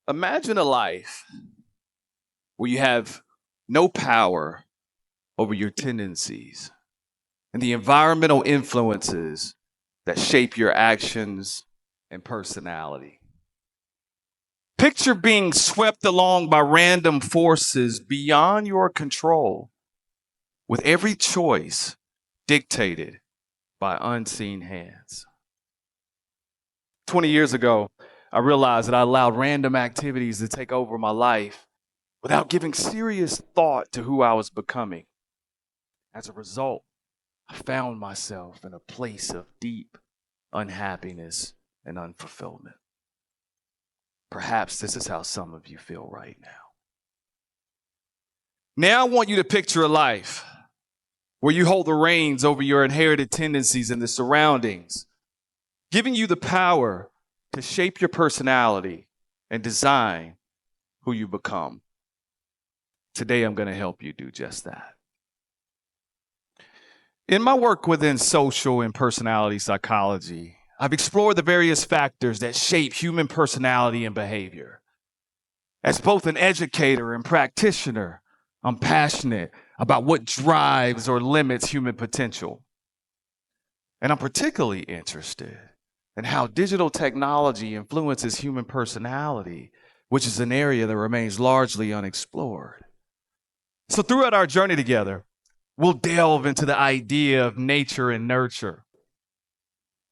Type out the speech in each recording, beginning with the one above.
Imagine a life where you have no power over your tendencies and the environmental influences that shape your actions and personality. Picture being swept along by random forces beyond your control, with every choice dictated by unseen hands. 20 years ago, I realized that I allowed random activities to take over my life without giving serious thought to who I was becoming. As a result, I found myself in a place of deep unhappiness and unfulfillment. Perhaps this is how some of you feel right now. Now I want you to picture a life where you hold the reins over your inherited tendencies and the surroundings, giving you the power to shape your personality and design who you become. Today, I'm going to help you do just that. In my work within social and personality psychology, I've explored the various factors that shape human personality and behavior. As both an educator and practitioner, I'm passionate about what drives or limits human potential. And I'm particularly interested in how digital technology influences human personality, which is an area that remains largely unexplored. So throughout our journey together, we'll delve into the idea of nature and nurture.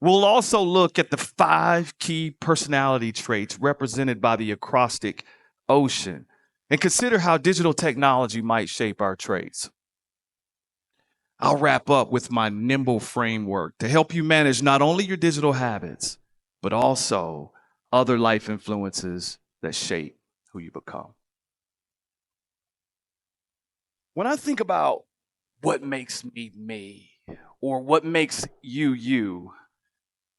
We'll also look at the 5 key personality traits represented by the acrostic ocean and consider how digital technology might shape our traits. I'll wrap up with my nimble framework to help you manage not only your digital habits, but also other life influences that shape who you become. When I think about what makes me me, or what makes you you,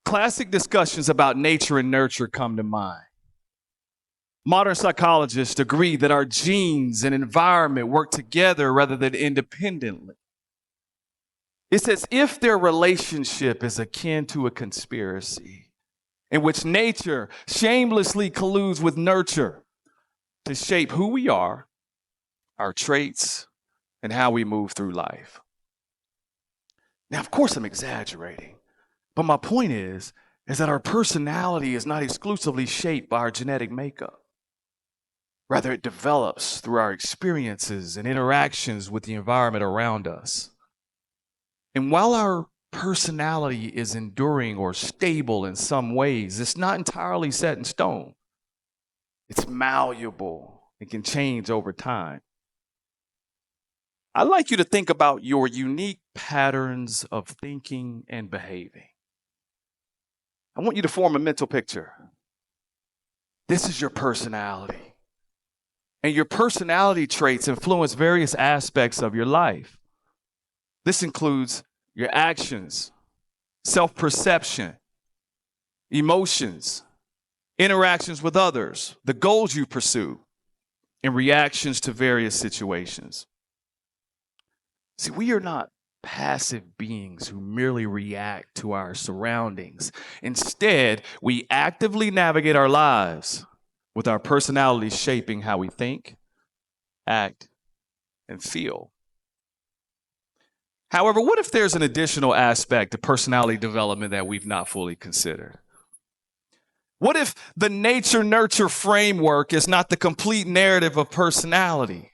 classic discussions about nature and nurture come to mind. Modern psychologists agree that our genes and environment work together rather than independently. It's as if their relationship is akin to a conspiracy in which nature shamelessly colludes with nurture to shape who we are, our traits, and how we move through life. Now, of course, I'm exaggerating, but my point is that our personality is not exclusively shaped by our genetic makeup. Rather, it develops through our experiences and interactions with the environment around us. And while our personality is enduring or stable in some ways, it's not entirely set in stone. It's malleable and can change over time. I'd like you to think about your unique patterns of thinking and behaving. I want you to form a mental picture. This is your personality. And your personality traits influence various aspects of your life. This includes your actions, self-perception, emotions, interactions with others, the goals you pursue, and reactions to various situations. See, we are not passive beings who merely react to our surroundings. Instead, we actively navigate our lives with our personality shaping how we think, act, and feel. However, what if there's an additional aspect of personality development that we've not fully considered? What if the nature-nurture framework is not the complete narrative of personality?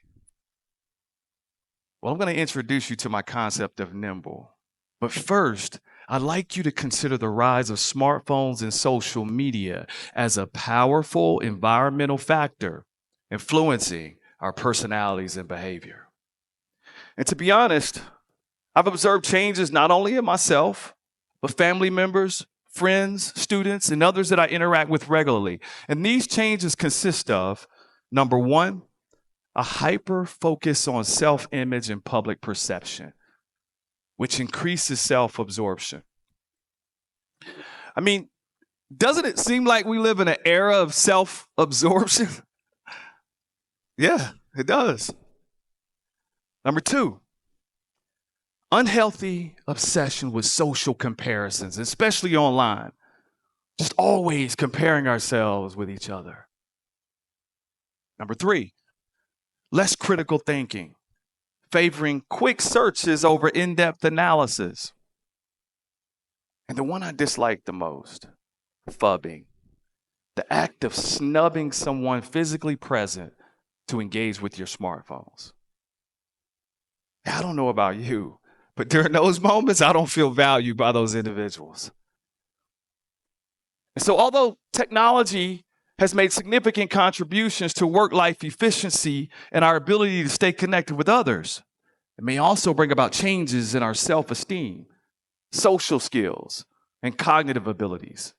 Well, I'm going to introduce you to my concept of nimble. But first, I'd like you to consider the rise of smartphones and social media as a powerful environmental factor influencing our personalities and behavior. And to be honest, I've observed changes not only in myself, but family members, friends, students, and others that I interact with regularly. And these changes consist of, number one, a hyper focus on self-image and public perception, which increases self-absorption. I mean, doesn't it seem like we live in an era of self-absorption? Yeah, it does. Number two, unhealthy obsession with social comparisons, especially online. Just always comparing ourselves with each other. Number 3, less critical thinking, favoring quick searches over in-depth analysis. And the one I dislike the most, phubbing, the act of snubbing someone physically present to engage with your smartphones. I don't know about you, but during those moments, I don't feel valued by those individuals. And so although technology has made significant contributions to work-life efficiency and our ability to stay connected with others, it may also bring about changes in our self-esteem, social skills, and cognitive abilities.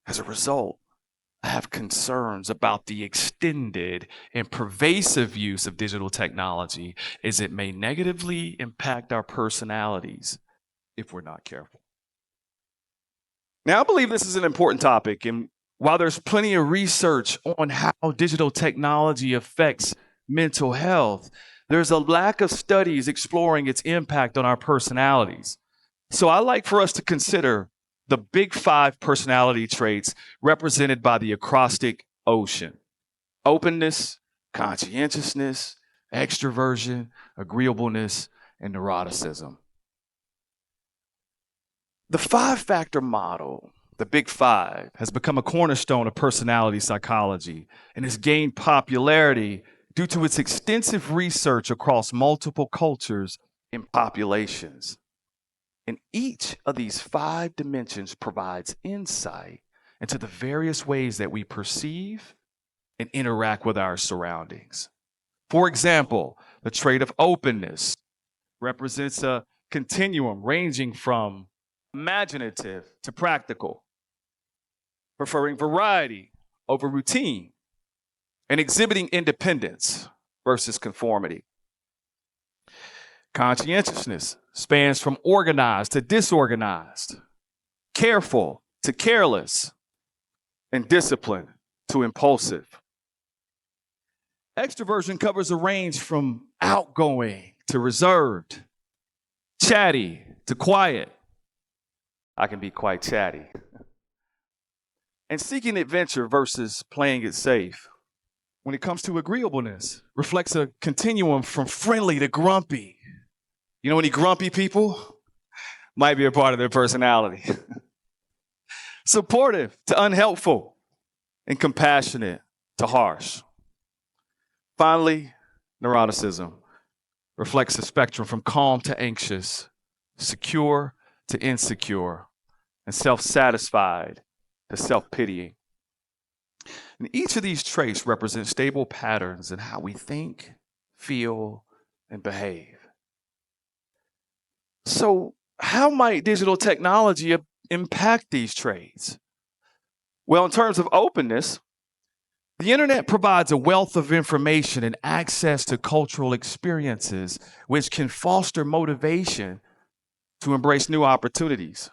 As a result, I have concerns about the extended and pervasive use of digital technology, as it may negatively impact our personalities if we're not careful. Now, I believe this is an important topic, and while there's plenty of research on how digital technology affects mental health, there's a lack of studies exploring its impact on our personalities. So I'd like for us to consider the big 5 personality traits represented by the acrostic ocean: openness, conscientiousness, extroversion, agreeableness, and neuroticism. The 5-factor model, the Big 5, has become a cornerstone of personality psychology and has gained popularity due to its extensive research across multiple cultures and populations. And each of these 5 dimensions provides insight into the various ways that we perceive and interact with our surroundings. For example, the trait of openness represents a continuum ranging from imaginative to practical, preferring variety over routine, and exhibiting independence versus conformity. Conscientiousness spans from organized to disorganized, careful to careless, and disciplined to impulsive. Extroversion covers a range from outgoing to reserved, chatty to quiet. I can be quite chatty. And seeking adventure versus playing it safe. When it comes to agreeableness, reflects a continuum from friendly to grumpy. You know any grumpy people? Might be a part of their personality. Supportive to unhelpful, and compassionate to harsh. Finally, neuroticism reflects a spectrum from calm to anxious, secure to insecure, and self-satisfied to self-pitying. And each of these traits represent stable patterns in how we think, feel, and behave. So, how might digital technology impact these traits? Well, in terms of openness, the internet provides a wealth of information and access to cultural experiences, which can foster motivation to embrace new opportunities.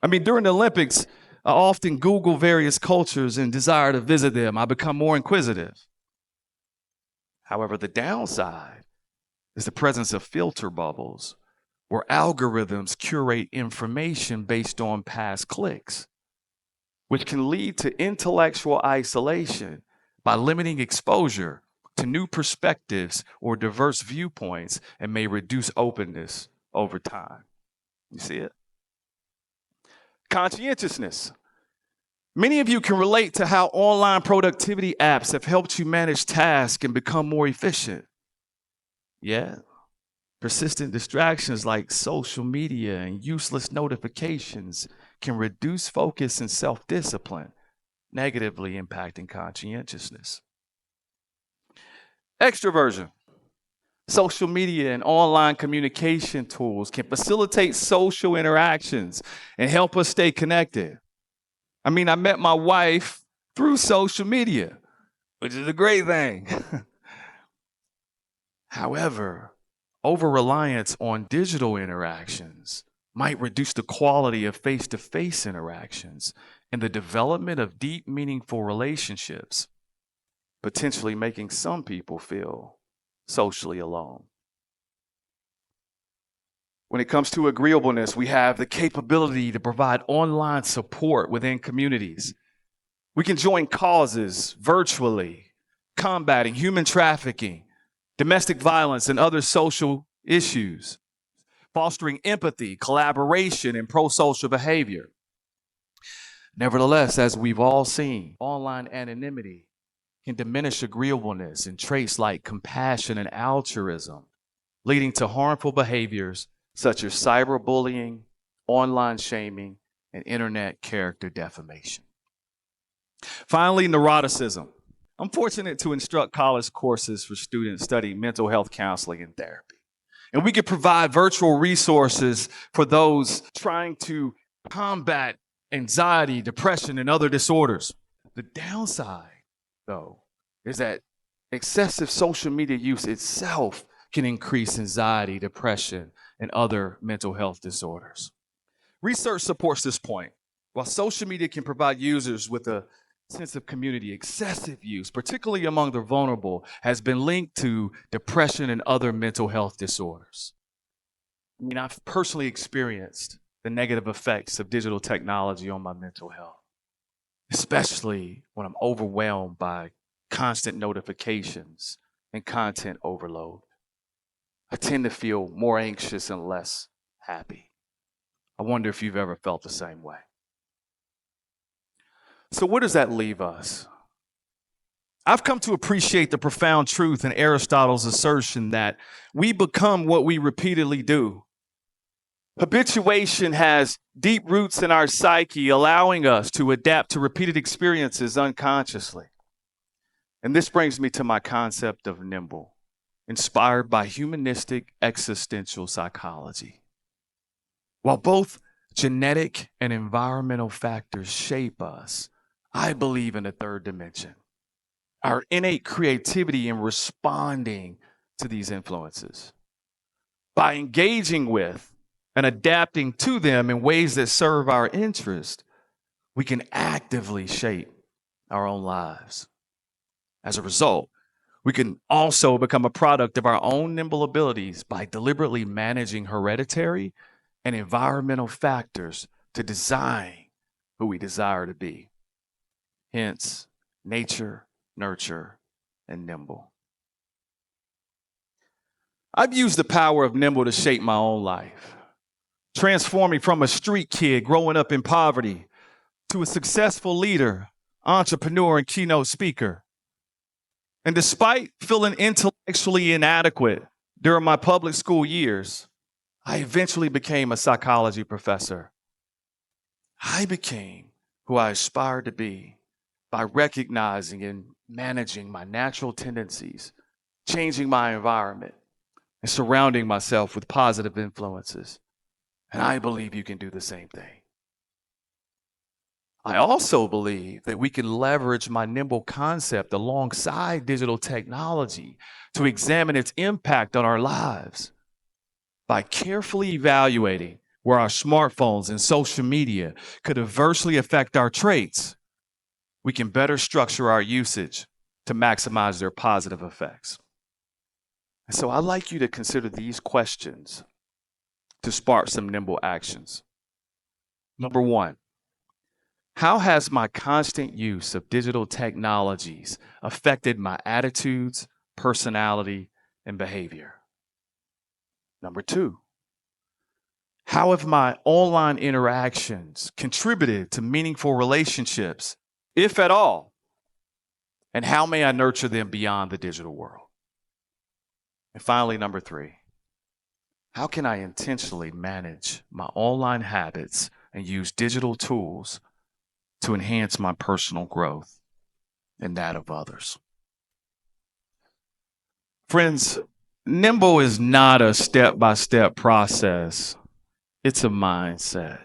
I mean, during the Olympics, I often Google various cultures and desire to visit them. I become more inquisitive. However, the downside is the presence of filter bubbles, where algorithms curate information based on past clicks, which can lead to intellectual isolation by limiting exposure to new perspectives or diverse viewpoints, and may reduce openness over time. You see it? Conscientiousness. Many of you can relate to how online productivity apps have helped you manage tasks and become more efficient. Yeah. Persistent distractions like social media and useless notifications can reduce focus and self-discipline, negatively impacting conscientiousness. Extroversion. Social media and online communication tools can facilitate social interactions and help us stay connected. I mean, I met my wife through social media, which is a great thing. However, over-reliance on digital interactions might reduce the quality of face-to-face interactions and the development of deep, meaningful relationships, potentially making some people feel socially alone. When it comes to agreeableness, we have the capability to provide online support within communities. We can join causes virtually, combating human trafficking, domestic violence, and other social issues, fostering empathy, collaboration, and pro-social behavior. Nevertheless, as we've all seen, online anonymity can diminish agreeableness and traits like compassion and altruism, leading to harmful behaviors such as cyberbullying, online shaming, and internet character defamation. Finally, neuroticism. I'm fortunate to instruct college courses for students studying mental health counseling and therapy. And we can provide virtual resources for those trying to combat anxiety, depression, and other disorders. The downside, though, is that excessive social media use itself can increase anxiety, depression, and other mental health disorders. Research supports this point. While social media can provide users with a sense of community, excessive use, particularly among the vulnerable, has been linked to depression and other mental health disorders. I mean, I've personally experienced the negative effects of digital technology on my mental health, especially when I'm overwhelmed by constant notifications and content overload. I tend to feel more anxious and less happy. I wonder if you've ever felt the same way. So where does that leave us? I've come to appreciate the profound truth in Aristotle's assertion that we become what we repeatedly do. Habituation has deep roots in our psyche, allowing us to adapt to repeated experiences unconsciously. And this brings me to my concept of nimble, inspired by humanistic existential psychology. While both genetic and environmental factors shape us, I believe in a third dimension, our innate creativity in responding to these influences. By engaging with and adapting to them in ways that serve our interest, we can actively shape our own lives. As a result, we can also become a product of our own nimble abilities by deliberately managing hereditary and environmental factors to design who we desire to be. Hence, nature, nurture, and nimble. I've used the power of nimble to shape my own life, transforming from a street kid growing up in poverty to a successful leader, entrepreneur, and keynote speaker. And despite feeling intellectually inadequate during my public school years, I eventually became a psychology professor. I became who I aspired to be by recognizing and managing my natural tendencies, changing my environment, and surrounding myself with positive influences. And I believe you can do the same thing. I also believe that we can leverage my nimble concept alongside digital technology to examine its impact on our lives. By carefully evaluating where our smartphones and social media could adversely affect our traits, we can better structure our usage to maximize their positive effects. And so I'd like you to consider these questions to spark some nimble actions. Number one, how has my constant use of digital technologies affected my attitudes, personality, and behavior? Number two, how have my online interactions contributed to meaningful relationships, if at all? And how may I nurture them beyond the digital world? And finally, number three, how can I intentionally manage my online habits and use digital tools to enhance my personal growth and that of others? Friends, nimble is not a step-by-step process. It's a mindset.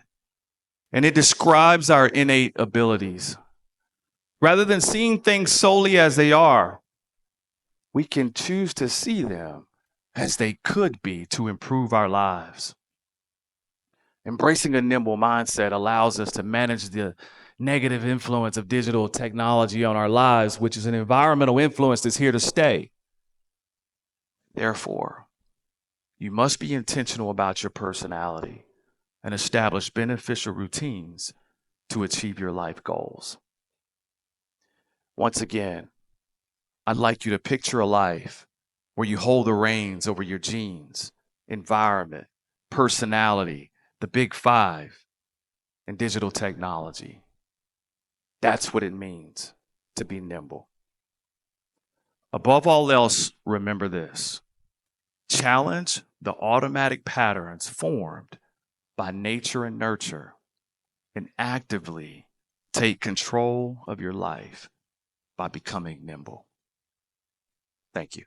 And it describes our innate abilities. Rather than seeing things solely as they are, we can choose to see them as they could be to improve our lives. Embracing a nimble mindset allows us to manage the negative influence of digital technology on our lives, which is an environmental influence that's here to stay. Therefore, you must be intentional about your personality and establish beneficial routines to achieve your life goals. Once again, I'd like you to picture a life where you hold the reins over your genes, environment, personality, the big five, and digital technology. That's what it means to be nimble. Above all else, remember this. Challenge the automatic patterns formed by nature and nurture, and actively take control of your life by becoming nimble. Thank you.